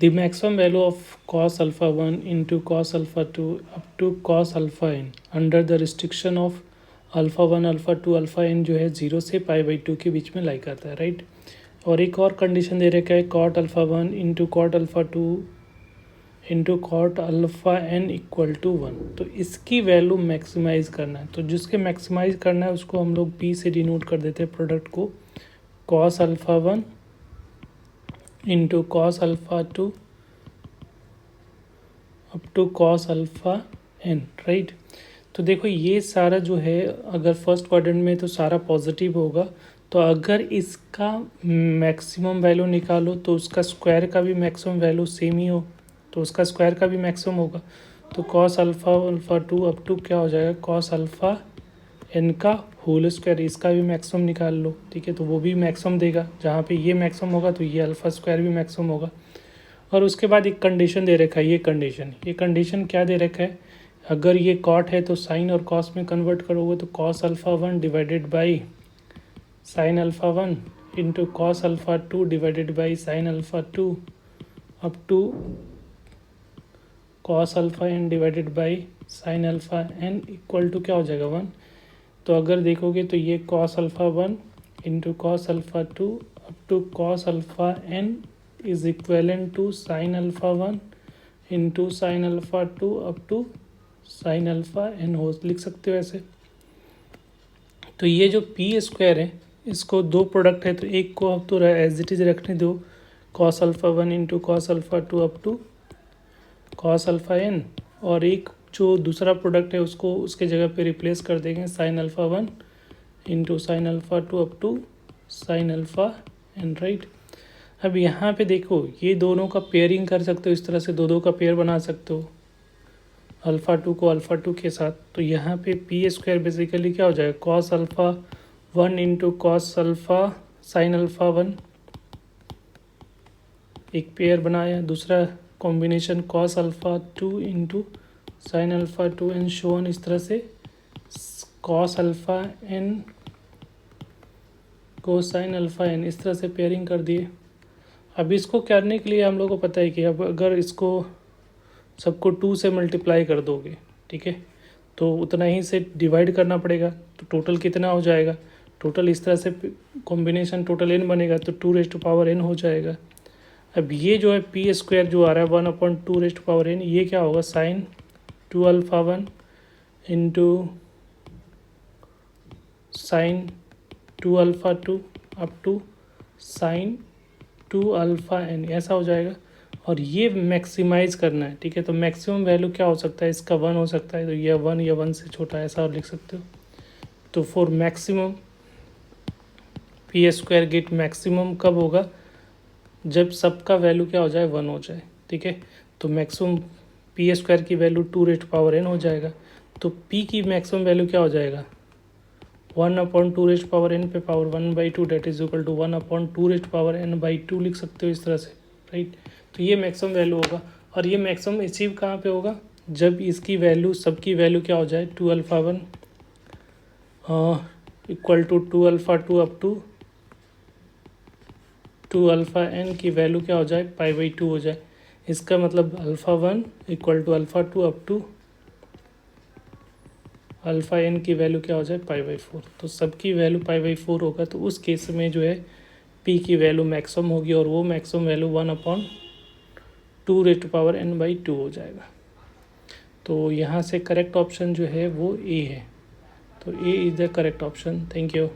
The maximum value of cos alpha 1 into cos alpha 2 up to cos alpha n under the restriction of alpha 1 alpha 2 alpha n जो है 0 से π/2 के बीच में लाई करता है, right. और एक और कंडीशन दे रखा है cot alpha 1 into cot alpha 2 into cot alpha n equal to 1। तो इसकी वैल्यू मैक्सिमाइज करना है, तो जिसके मैक्सिमाइज करना है उसको हम लोग p से डिनोट कर देते हैं प्रोडक्ट को, cos alpha 1 into cos alpha 2 up to cos alpha n, right. तो देखो ये सारा जो है अगर फर्स्ट क्वाड्रेंट में तो सारा पॉजिटिव होगा, तो अगर इसका मैक्सिमम वैल्यू निकालो तो उसका स्क्वायर का भी मैक्सिमम वैल्यू सेम ही हो, तो उसका स्क्वायर का भी मैक्सिमम होगा। तो cos alpha alpha 2 up to क्या हो जाएगा कॉस अल्फ़ा n का होल स्क्वायर, इसका भी मैक्सिमम निकाल लो, ठीक है। तो वो भी मैक्सिमम देगा, जहाँ पे ये मैक्सिमम होगा तो ये अल्फ़ा स्क्वायर भी मैक्सिमम होगा। और उसके बाद एक कंडीशन दे रखा है, ये कंडीशन क्या दे रखा है, अगर ये कॉट है तो साइन और कॉस में कन्वर्ट करोगे तो cos alpha 1 divided by sine alpha 1 into cos alpha 2 divided by sine alpha 2 up to cos alpha n divided by sine alpha n equal to क्या हो जाएगा 1। तो अगर देखोगे तो ये cos alpha 1 into cos alpha 2 up to cos alpha n is equivalent to sine alpha 1 into sine alpha 2 up to sine alpha n हो लिख सकते हो ऐसे। तो ये जो पी स्क्वायर है इसको दो प्रोडक्ट है तो एक को अब तो एज इट इज़ रखने दो, cos alpha 1 into cos alpha 2 up to cos alpha n, और एक जो दूसरा प्रोडक्ट है उसको उसके जगह पे रिप्लेस कर देंगे sine alpha 1 into sine alpha 2 up to sine alpha n, right. अब यहाँ पे देखो ये दोनों का पेयरिंग कर सकते हो, इस तरह से दो दो का पेयर बना सकते हो अल्फ़ा 2 को अल्फ़ा 2 के साथ। तो यहाँ पे पी स्क्वायर बेसिकली क्या हो जाएगा cos alpha 1 into cos alpha sine alpha 1 एक पेयर बनाया, दूसरा combination cos alpha 2 into sine alpha 2 and so on, इस तरह से कॉस अल्फ़ा एन को साइन अल्फ़ा एन, इस तरह से पेयरिंग कर दिए। अब इसको करने के लिए हम लोग को पता है कि अब अगर इसको सबको 2 से मल्टीप्लाई कर दोगे, ठीक है, तो उतना ही से डिवाइड करना पड़ेगा, तो टोटल कितना हो जाएगा, टोटल इस तरह से कॉम्बिनेशन टोटल n बनेगा तो 2n हो जाएगा। अब ये जो है पी स्क्वायर जो आ रहा है 1/2n, ये क्या होगा sine 2 alpha 1 into sine 2 alpha 2 up to sine 2 alpha n, ऐसा हो जाएगा। और ये मैक्सिमाइज़ करना है, ठीक है। तो मैक्सिमम वैल्यू क्या हो सकता है इसका 1 हो सकता है, तो ये 1 या 1 से छोटा ऐसा और लिख सकते हो। तो for maximum P square get maximum कब होगा जब सबका वैल्यू क्या हो जाए 1 हो जाए, ठीक है। तो मैक्सिमम पी स्क्वायर की वैल्यू 2n हो जाएगा, तो p की मैक्सिमम वैल्यू क्या हो जाएगा 1/2n पे power 1/2 that is equal to 1/2n/2 लिख सकते हो इस तरह से, राइट। तो ये मैक्सिमम वैल्यू होगा, और ये मैक्सिमम अचीव कहाँ पे होगा जब इसकी वैल्यू सबकी वैल्यू क्या हो जाए 2 alpha 1 equal to 2 alpha 2 up to 2 alpha n की वैल्यू क्या हो जाए π/2 हो जाए। इसका मतलब alpha 1 equal to alpha 2 up to alpha n की वैल्यू क्या हो जाए π/4। तो सबकी वैल्यू π/4 होगा, तो उस केस में जो है p की वैल्यू मैक्सिमम होगी, और वो मैक्सिमम वैल्यू 1/2n/2 हो जाएगा। तो यहाँ से करेक्ट ऑप्शन जो है वो ए है, तो A is the correct option. Thank you.